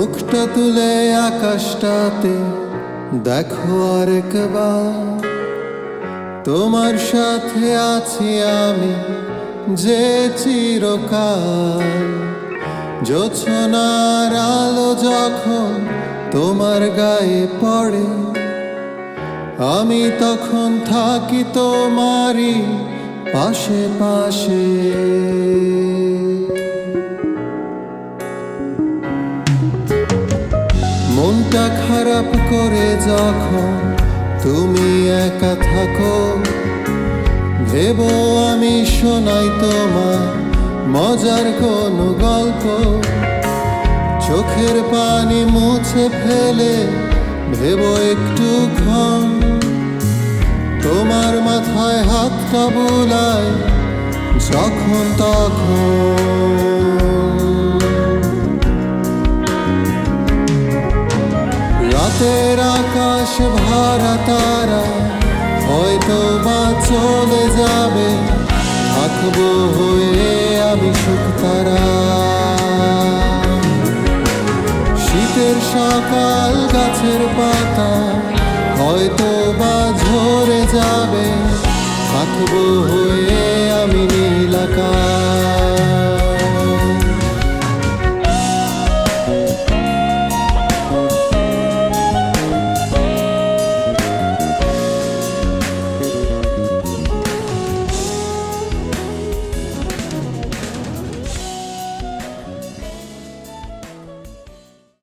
মুখটা তুলে আকাশটাতে দেখো আরেকবার, তোমার সাথে আছি আমি যে চিরকাল। জোছনার আলো যখন তোমার গায়ে পড়ে, আমি তখন থাকি তোমারই পাশে পাশে। মনটা খারাপ করে যখন তুমি একা থাকো, ভেবো আমি শোনাই তোমার মজার কোনো গল্প। চোখের পানি মুছে ফেলে ভেবো একটুক্ষণ, তোমার মাথায় হাতটা বুলায় যখন তখন। রাতের আকাশ ভরা তারা হয়তো বা চলে যাবে, থাকবো হয়ে আমি শুকতারা। শীতের সকাল গাছের পাতা হয়তো বা ঝরে যাবে, থাকবো হয়ে আমি নীল আকাশ।